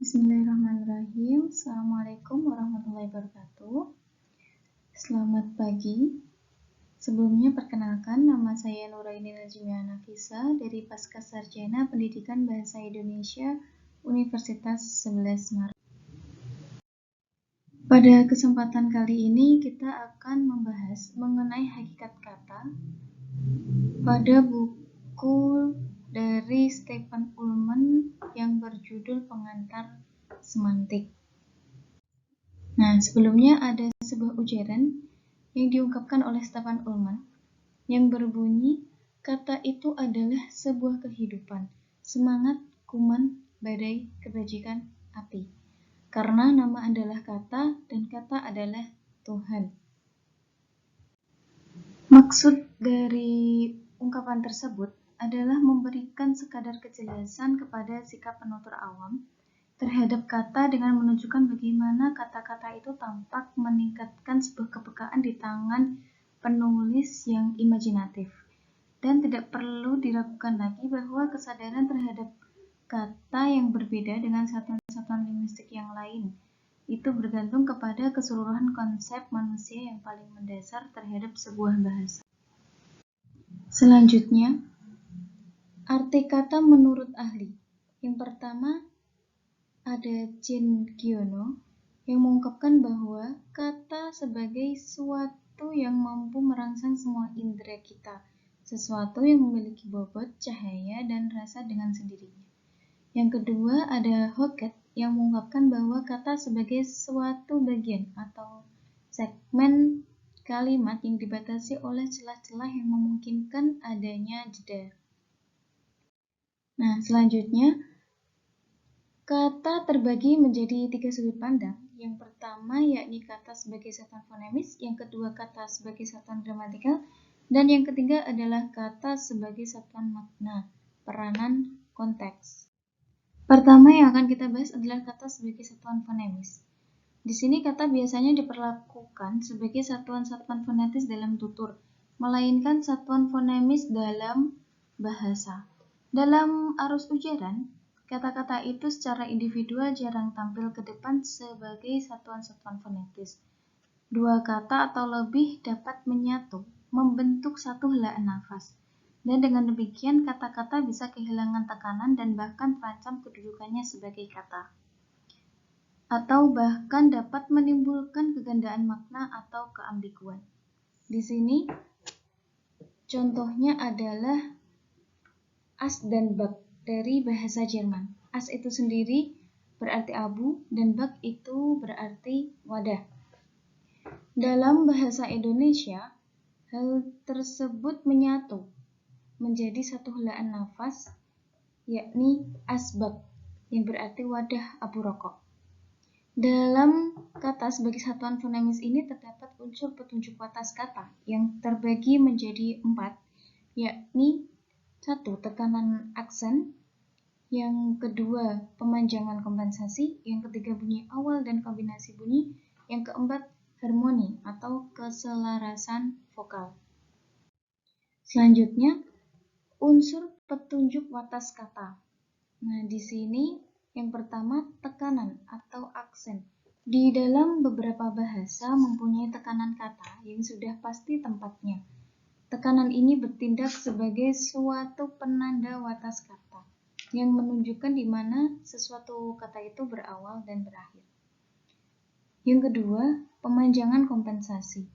Bismillahirrahmanirrahim. Assalamualaikum warahmatullahi wabarakatuh. Selamat pagi. Sebelumnya perkenalkan, nama saya Nuraini Najmiah Nafisa dari Pascasarjana Pendidikan Bahasa Indonesia Universitas 11 Maret. Pada kesempatan kali ini kita akan membahas mengenai hakikat kata pada buku dari Stephen Ullman yang berjudul Pengantar Semantik. Nah, sebelumnya ada sebuah ujaran yang diungkapkan oleh Stephen Ullman yang berbunyi, kata itu adalah sebuah kehidupan, semangat, kuman, badai, kebajikan, api. Karena nama adalah kata dan kata adalah Tuhan. Maksud dari ungkapan tersebut adalah memberikan sekadar kejelasan kepada sikap penutur awam terhadap kata dengan menunjukkan bagaimana kata-kata itu tampak meningkatkan sebuah kepekaan di tangan penulis yang imajinatif. Dan tidak perlu diragukan lagi bahwa kesadaran terhadap kata yang berbeda dengan satuan-satuan linguistik yang lain itu bergantung kepada keseluruhan konsep manusia yang paling mendasar terhadap sebuah bahasa. Selanjutnya, arti kata menurut ahli. Yang pertama, ada Jin Giono yang mengungkapkan bahwa kata sebagai suatu yang mampu merangsang semua indera kita, sesuatu yang memiliki bobot, cahaya, dan rasa dengan sendirinya. Yang kedua, ada Hockett yang mengungkapkan bahwa kata sebagai suatu bagian atau segmen kalimat yang dibatasi oleh celah-celah yang memungkinkan adanya jeda. Nah, selanjutnya, kata terbagi menjadi 3 sudut pandang. Yang pertama yakni kata sebagai satuan fonemis, yang kedua kata sebagai satuan gramatikal, dan yang ketiga adalah kata sebagai satuan makna, peranan, konteks. Pertama yang akan kita bahas adalah kata sebagai satuan fonemis. Di sini kata biasanya diperlakukan sebagai satuan-satuan fonetis dalam tutur, melainkan satuan fonemis dalam bahasa. Dalam arus ujaran, kata-kata itu secara individual jarang tampil ke depan sebagai satuan-satuan fonetis. Dua kata atau lebih dapat menyatu, membentuk satu helaan nafas. Dan dengan demikian, kata-kata bisa kehilangan tekanan dan bahkan terancam kedudukannya sebagai kata. Atau bahkan dapat menimbulkan kegandaan makna atau keambiguan. Di sini, contohnya adalah As dan Bak dari bahasa Jerman. As itu sendiri berarti abu dan bak itu berarti wadah. Dalam bahasa Indonesia, hal tersebut menyatu menjadi satu helaan nafas, yakni asbak, yang berarti wadah abu rokok. Dalam kata sebagai satuan fonemis ini terdapat unsur petunjuk watas kata yang terbagi menjadi 4, yakni 1. Tekanan aksen, yang kedua pemanjangan kompensasi, yang ketiga bunyi awal dan kombinasi bunyi, yang keempat harmoni atau keselarasan vokal. Selanjutnya, unsur petunjuk watas kata. Nah, di sini yang pertama tekanan atau aksen. Di dalam beberapa bahasa mempunyai tekanan kata yang sudah pasti tempatnya. Tekanan ini bertindak sebagai suatu penanda watas kata yang menunjukkan di mana sesuatu kata itu berawal dan berakhir. Yang kedua, pemanjangan kompensasi.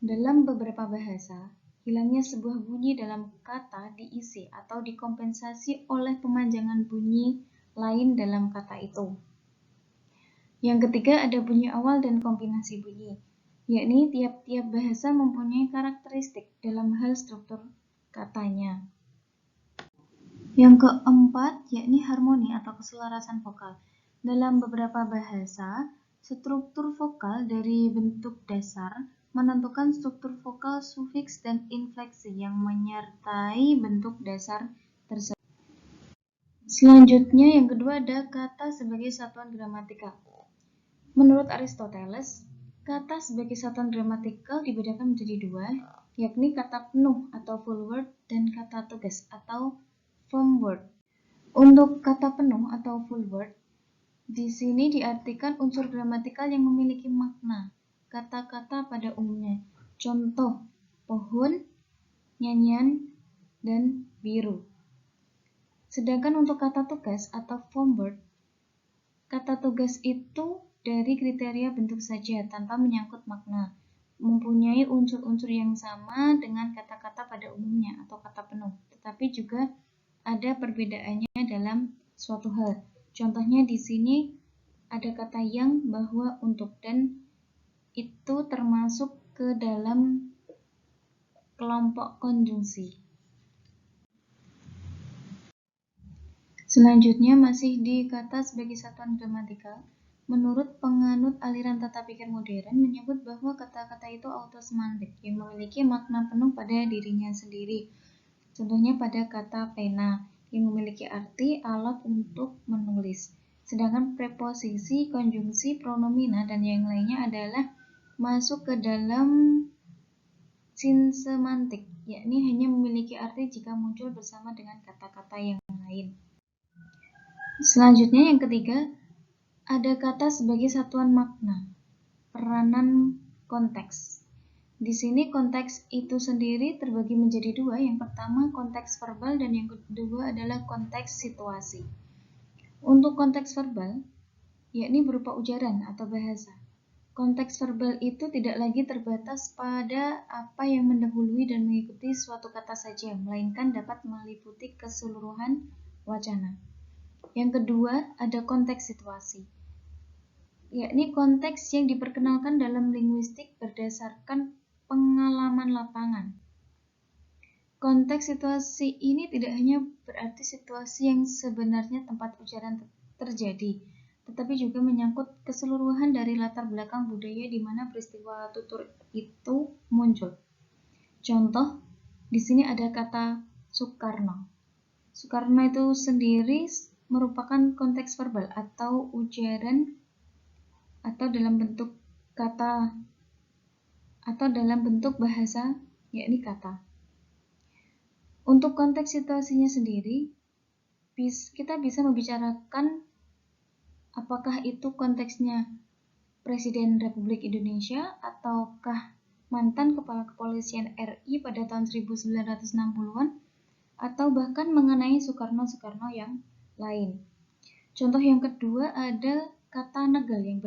Dalam beberapa bahasa, hilangnya sebuah bunyi dalam kata diisi atau dikompensasi oleh pemanjangan bunyi lain dalam kata itu. Yang ketiga ada bunyi awal dan kombinasi bunyi, yakni tiap-tiap bahasa mempunyai karakteristik dalam hal struktur katanya. Yang keempat yakni harmoni atau keselarasan vokal. Dalam beberapa bahasa, struktur vokal dari bentuk dasar menentukan struktur vokal sufiks dan infleksi yang menyertai bentuk dasar tersebut. Selanjutnya yang kedua ada kata sebagai satuan gramatikal. Menurut Aristoteles, kata sebagai satuan gramatikal dibedakan menjadi 2, yakni kata penuh atau full word dan kata tugas atau firm word. Untuk kata penuh atau full word, Di sini diartikan unsur gramatikal yang memiliki makna kata-kata pada umumnya. Contoh, pohon, nyanyian, dan biru. Sedangkan untuk kata tugas atau form verb, kata tugas itu dari kriteria bentuk saja tanpa menyangkut makna, mempunyai unsur-unsur yang sama dengan kata-kata pada umumnya atau kata penuh, tetapi juga ada perbedaannya dalam suatu hal. Contohnya di sini ada kata yang, bahwa, untuk, dan itu termasuk ke dalam kelompok konjungsi. Selanjutnya masih di kata sebagai satuan gramatikal. Menurut penganut aliran tata pikir modern menyebut bahwa kata-kata itu autosemantik yang memiliki makna penuh pada dirinya sendiri. Contohnya pada kata pena yang memiliki arti alat untuk menulis. Sedangkan preposisi, konjungsi, pronomina, dan yang lainnya adalah masuk ke dalam sinsemantik, yakni hanya memiliki arti jika muncul bersama dengan kata-kata yang lain. Selanjutnya yang ketiga, ada kata sebagai satuan makna, peranan konteks. Di sini konteks itu sendiri terbagi menjadi dua. Yang pertama konteks verbal dan yang kedua adalah konteks situasi. Untuk konteks verbal, yakni berupa ujaran atau bahasa. Konteks verbal itu tidak lagi terbatas pada apa yang mendahului dan mengikuti suatu kata saja, melainkan dapat meliputi keseluruhan wacana. Yang kedua, ada konteks situasi, yakni konteks yang diperkenalkan dalam linguistik berdasarkan pengalaman lapangan. Konteks situasi ini tidak hanya berarti situasi yang sebenarnya tempat ujaran terjadi, tetapi juga menyangkut keseluruhan dari latar belakang budaya di mana peristiwa tutur itu muncul. Contoh, di sini ada kata Soekarno. Soekarno itu sendiri merupakan konteks verbal atau ujaran atau dalam bentuk kata atau dalam bentuk bahasa, yakni kata. Untuk konteks situasinya sendiri, kita bisa membicarakan apakah itu konteksnya Presiden Republik Indonesia ataukah mantan Kepala Kepolisian RI pada tahun 1960-an atau bahkan mengenai Soekarno yang lain. Contoh yang kedua ada kata negel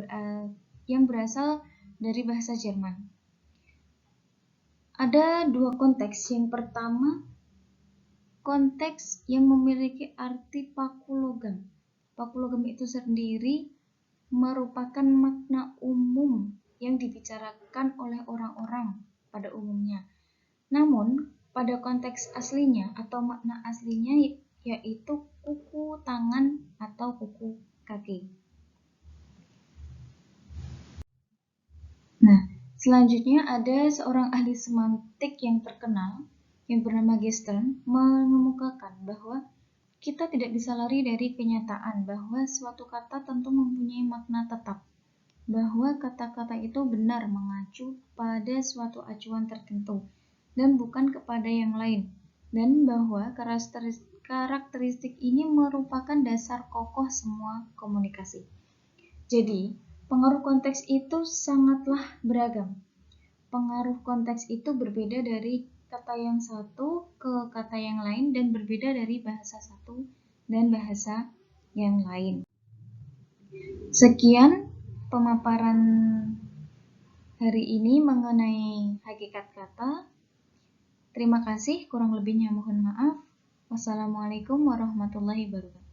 yang berasal dari bahasa Jerman. Ada dua konteks. Yang pertama, konteks yang memiliki arti paku logam. Paku logam itu sendiri merupakan makna umum yang dibicarakan oleh orang-orang pada umumnya. Namun, pada konteks aslinya atau makna aslinya yaitu kuku tangan atau kuku kaki. Nah, selanjutnya ada seorang ahli semantik yang terkenal yang bernama Gestern mengemukakan bahwa kita tidak bisa lari dari kenyataan bahwa suatu kata tentu mempunyai makna tetap, bahwa kata-kata itu benar mengacu pada suatu acuan tertentu dan bukan kepada yang lain, dan bahwa karakteristik ini merupakan dasar kokoh semua komunikasi. Jadi, pengaruh konteks itu sangatlah beragam. Pengaruh konteks itu berbeda dari kata yang satu ke kata yang lain dan berbeda dari bahasa satu dan bahasa yang lain. Sekian pemaparan hari ini mengenai hakikat kata. Terima kasih, kurang lebihnya mohon maaf. Wassalamualaikum warahmatullahi wabarakatuh.